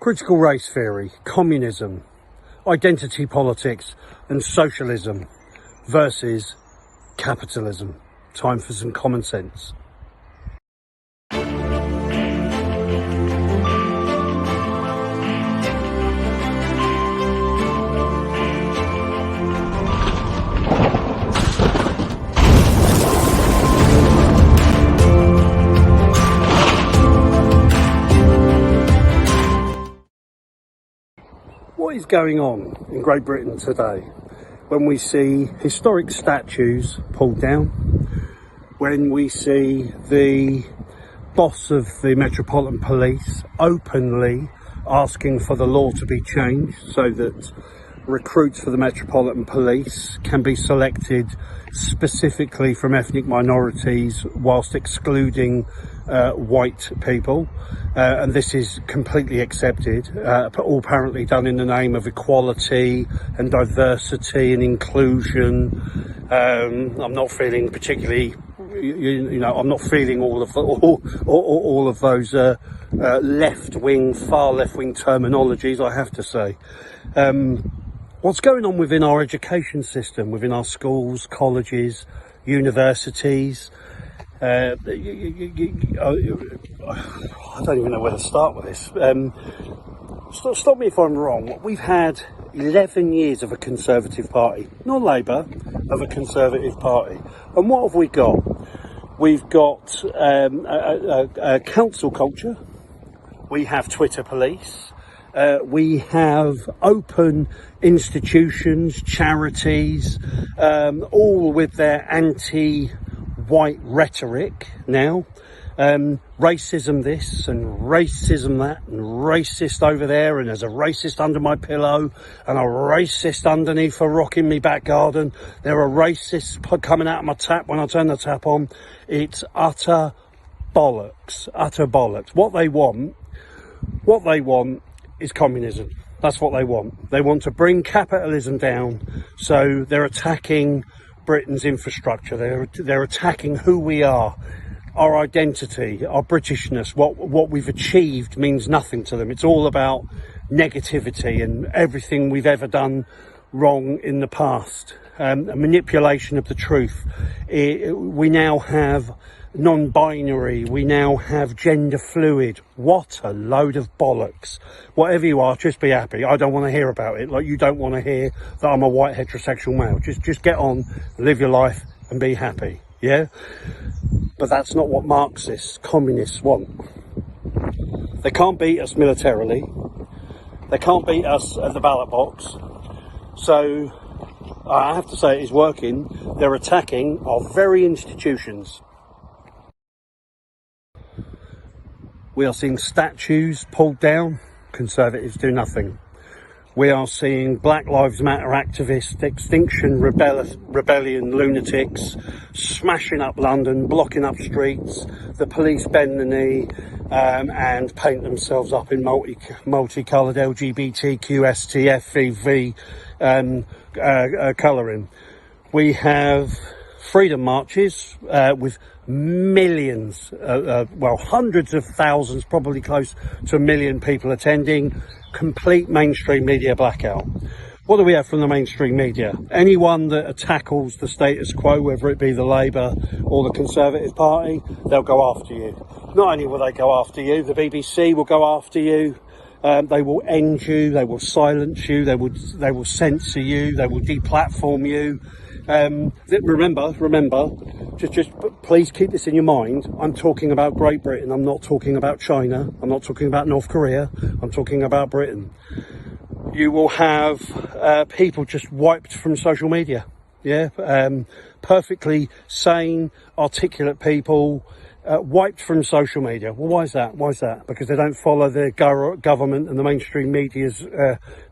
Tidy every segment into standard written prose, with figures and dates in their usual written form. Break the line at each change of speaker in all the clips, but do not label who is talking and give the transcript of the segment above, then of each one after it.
Critical race theory, communism, identity politics and socialism versus capitalism. Time for some common sense. What is going on in Great Britain today when we see historic statues pulled down, when we see the boss of the Metropolitan Police openly asking for the law to be changed so that recruits for the Metropolitan Police can be selected specifically from ethnic minorities whilst excluding white people, and this is completely accepted, all apparently done in the name of equality and diversity and inclusion. I'm not feeling particularly, I'm not feeling all of those left-wing, far left-wing terminologies, I have to say. What's going on within our education system, within our schools, colleges, universities? I don't even know where to start with this. Stop me if I'm wrong. We've had 11 years of a Conservative Party, not Labour, of a Conservative Party. And what have we got? We've got a council culture. We have Twitter police. We have open institutions, charities, all with their anti-white rhetoric now. Racism this and racism that and racist over there, and there's a racist under my pillow and a racist underneath for rocking me back garden. There are racists coming out of my tap when I turn the tap on. It's utter bollocks, utter bollocks. What they want is communism. That's what they want. They want to bring capitalism down, so they're attacking Britain's infrastructure. They're attacking who we are, our identity, our Britishness. What we've achieved means nothing to them. It's all about negativity and everything we've ever done wrong in the past. A manipulation of the truth. We now have non-binary, we now have gender fluid. What a load of bollocks. Whatever you are, just be happy. I don't want to hear about it, like you don't want to hear that I'm a white heterosexual male. Just get on, live your life and be happy, yeah? But that's not what Marxists, communists want. They can't beat us militarily. They can't beat us at the ballot box. So I have to say it is working. They're attacking our very institutions. We are seeing statues pulled down. Conservatives do nothing. We are seeing Black Lives Matter activists, Extinction Rebellion lunatics smashing up London, blocking up streets. The police bend the knee and paint themselves up in multicoloured LGBTQ STFVV colouring. We have freedom marches with millions, hundreds of thousands, probably close to 1 million people attending. Complete mainstream media blackout. What do we have from the mainstream media? Anyone that tackles the status quo, whether it be the Labour or the Conservative Party, they'll go after you. Not only will they go after you, the BBC will go after you. They will end you, they will silence you, they will censor you, they will deplatform you. Remember, just please keep this in your mind. I'm talking about Great Britain. I'm not talking about China. I'm not talking about North Korea. I'm talking about Britain. You will have people just wiped from social media. Yeah, perfectly sane, articulate people wiped from social media. Well, why is that? Why is that? Because they don't follow the government and the mainstream media's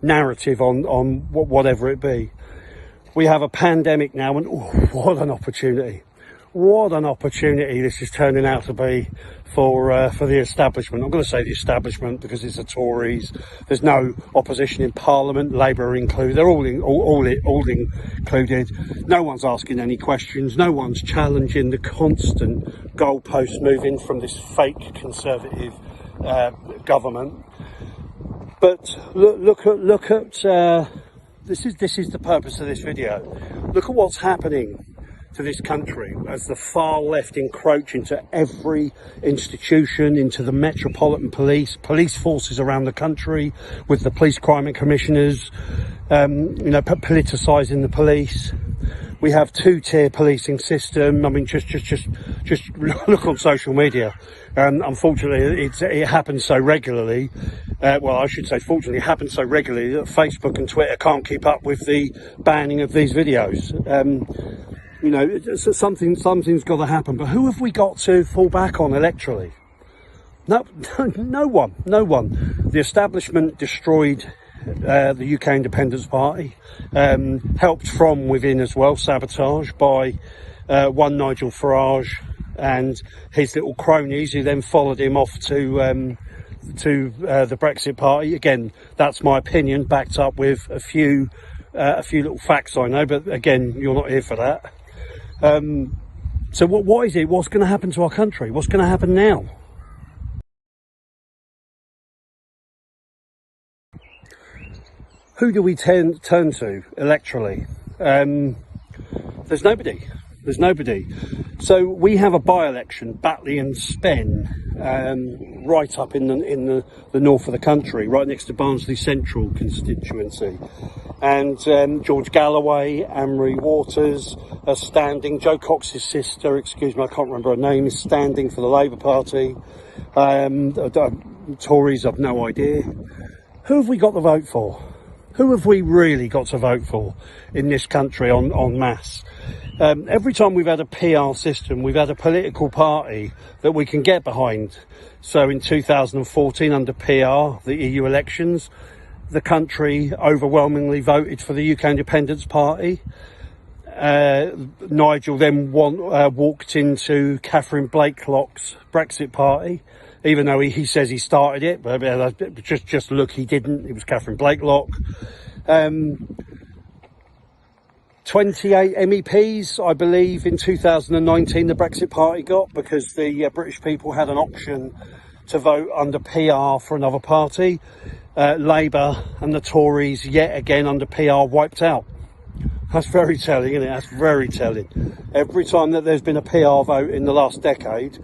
narrative on whatever it be. We have a pandemic now, and what an opportunity. What an opportunity this is turning out to be for the establishment. I'm going to say the establishment because it's the Tories. There's no opposition in Parliament, Labour included. They're all included. No one's asking any questions. No one's challenging the constant goalpost moving from this fake Conservative government. But look at this is the purpose of this video. Look at what's happening to this country as the far left encroach into every institution, into the metropolitan police forces around the country, with the police crime and commissioners, politicising the police. We have two-tier policing system. I mean, just look on social media. Unfortunately, it happens so regularly. Well, I should say, fortunately, it happens so regularly that Facebook and Twitter can't keep up with the banning of these videos. Something's got to happen. But who have we got to fall back on electorally? No one. The establishment destroyed the UK Independence Party, helped from within as well, sabotage by one Nigel Farage and his little cronies, who then followed him off to the Brexit Party. Again, that's my opinion, backed up with a few little facts I know, but again, you're not here for that. So what is it? What's going to happen to our country? What's going to happen now? Who do we turn to electorally? There's nobody. So we have a by-election, Batley and Spen, right up in the north of the country, right next to Barnsley Central constituency. And George Galloway, Anne-Marie Waters are standing. Jo Cox's sister, excuse me, I can't remember her name, is standing for the Labour Party. Tories, I've no idea. Who have we got to vote for? Who have we really got to vote for in this country en masse? Every time we've had a PR system, we've had a political party that we can get behind. So in 2014, under PR, the EU elections, the country overwhelmingly voted for the UK Independence Party. Nigel then walked into Catherine Blakelock's Brexit Party, even though he says he started it, but just look, he didn't. It was Catherine Blakelock. 28 MEPs, I believe, in 2019 the Brexit Party got, because the British people had an option to vote under PR for another party. Labour and the Tories, yet again under PR, wiped out. That's very telling, isn't it? That's very telling. Every time that there's been a PR vote in the last decade,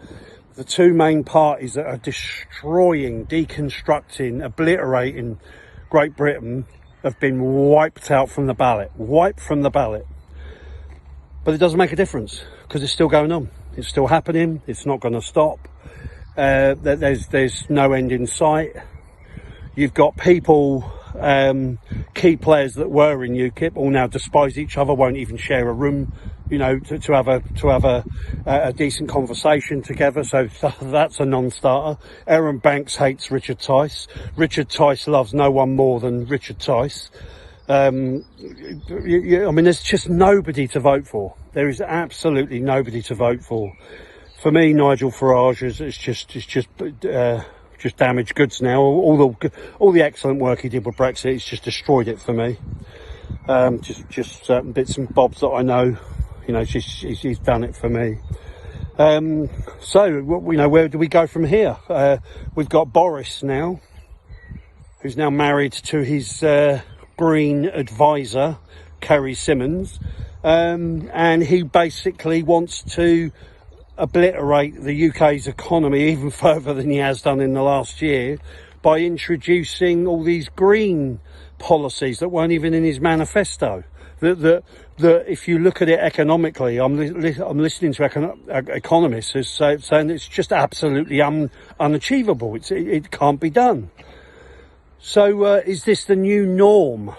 the two main parties that are destroying, deconstructing, obliterating Great Britain have been wiped out from the ballot. Wiped from the ballot. But it doesn't make a difference, because it's still going on. It's still happening. It's not going to stop. There's no end in sight. You've got people, key players that were in UKIP, all now despise each other, won't even share a room, to have a decent conversation together. So that's a non-starter. Aaron Banks hates Richard Tice. Richard Tice loves no one more than Richard Tice. I mean, there's just nobody to vote for. There is absolutely nobody to vote for. For me, Nigel Farage is just damaged goods now. All the excellent work he did with Brexit, it's just destroyed it for me. Just certain bits and bobs that I know, he's done it for me. So where do we go from here? We've got Boris now, who's now married to his Green advisor, Kerry Simmons, and he basically wants to obliterate the UK's economy even further than he has done in the last year by introducing all these green policies that weren't even in his manifesto. That if you look at it economically, I'm listening to economists who saying it's just absolutely unachievable. It can't be done. So is this the new norm?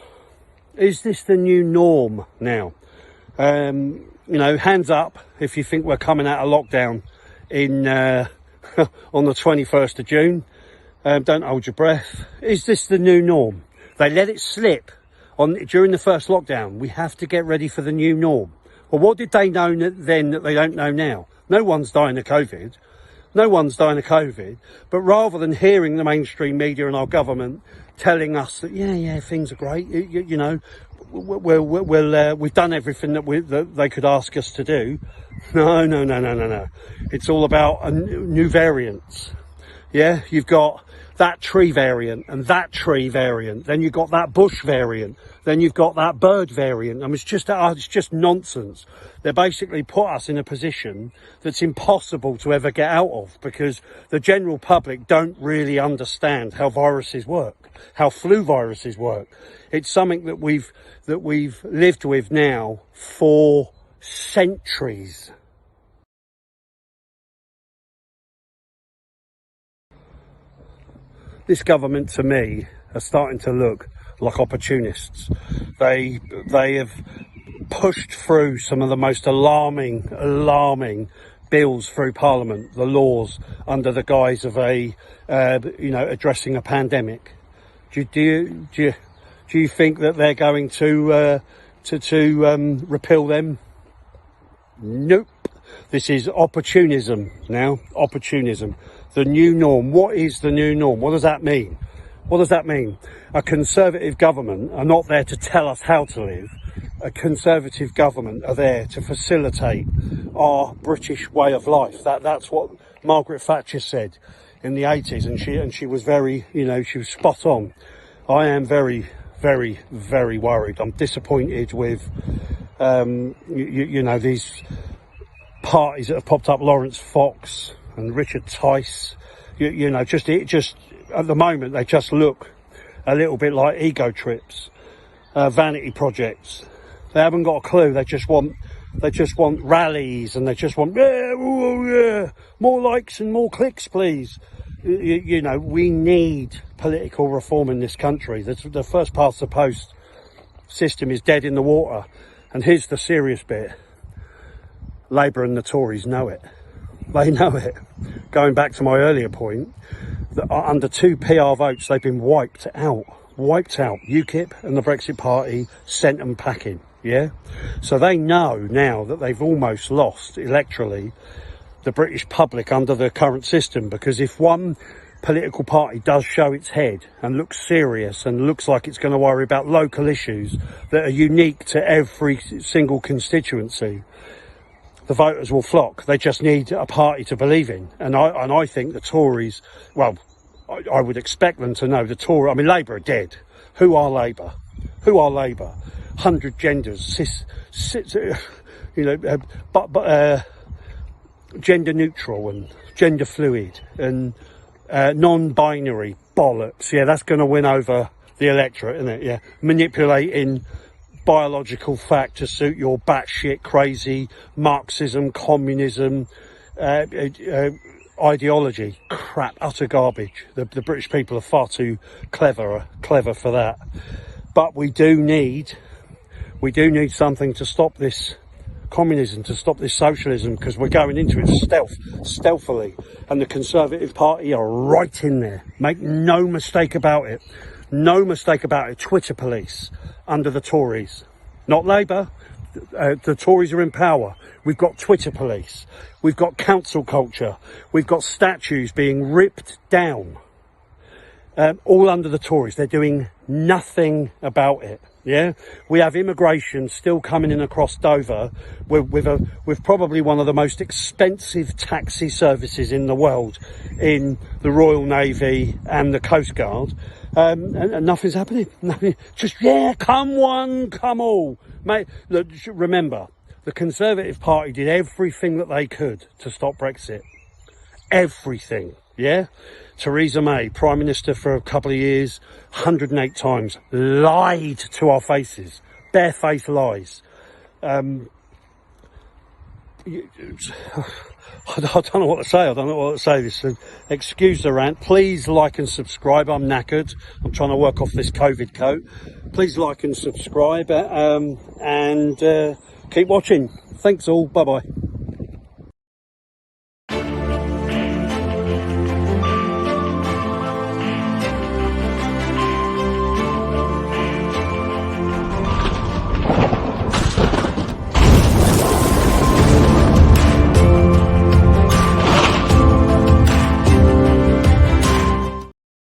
Is this the new norm now? Hands up if you think we're coming out of lockdown in on the 21st of June. Don't hold your breath. Is this the new norm? They let it slip during the first lockdown. We have to get ready for the new norm. Well, what did they know then that they don't know now? No one's dying of COVID. No one's dying of COVID. But rather than hearing the mainstream media and our government telling us that, yeah, things are great, we've done everything that they could ask us to do. No. It's all about new variants. Yeah, you've got that tree variant and that tree variant. Then you've got that bush variant. Then you've got that bird variant. I mean, it's just nonsense. They basically put us in a position that's impossible to ever get out of, because the general public don't really understand how viruses work, how flu viruses work. It's something that we've lived with now for centuries. This government, to me, are starting to look like opportunists. They have pushed through some of the most alarming bills through Parliament, the laws, under the guise of addressing a pandemic. Do you think that they're going to repeal them? Nope. This is opportunism now. Opportunism. The new norm. What is the new norm? What does that mean? What does that mean? A Conservative government are not there to tell us how to live. A Conservative government are there to facilitate our British way of life. That's what Margaret Thatcher said in the 80s, and she was very, she was spot on. I am very, very, very worried. I'm disappointed with, these parties that have popped up, Lawrence Fox and Richard Tice. Just at the moment they just look a little bit like ego trips, vanity projects. They haven't got a clue. They just want rallies, and they just want more likes and more clicks, please. We need political reform in this country. The first past the post system is dead in the water. And here's the serious bit. Labour and the Tories know it. They know it. Going back to my earlier point, that under 2 PR votes, they've been wiped out. UKIP and the Brexit Party sent them packing, yeah? So they know now that they've almost lost electorally the British public under the current system, because if one political party does show its head and looks serious and looks like it's going to worry about local issues that are unique to every single constituency, the voters will flock. They just need a party to believe in. And I think the Tories, well, I would expect them to know Labour are dead. Who are Labour? 100 genders, gender neutral and gender fluid and non-binary bollocks. Yeah, that's going to win over the electorate, isn't it? Yeah, manipulating biological fact to suit your batshit crazy Marxism, communism, ideology. Crap, utter garbage. The British people are far too clever for that. But we do need something to stop this communism, to stop this socialism, because we're going into it stealthily, and the Conservative Party are right in there. Make no mistake about it. Twitter police under the Tories, not Labour. The Tories are in power. We've got Twitter police. We've got council culture. We've got statues being ripped down. All under the Tories. They're doing nothing about it. Yeah, we have immigration still coming in across Dover with probably one of the most expensive taxi services in the world, in the Royal Navy and the Coast Guard, and nothing's happening. Nothing. Just come one, come all. Mate, look, remember, the Conservative Party did everything that they could to stop Brexit. Everything. Yeah. Theresa May, Prime Minister for a couple of years, 108 times, lied to our faces, barefaced lies. I don't know what to say. Excuse the rant. Please like and subscribe. I'm knackered. I'm trying to work off this COVID coat. Please like and subscribe, and keep watching. Thanks all. Bye bye.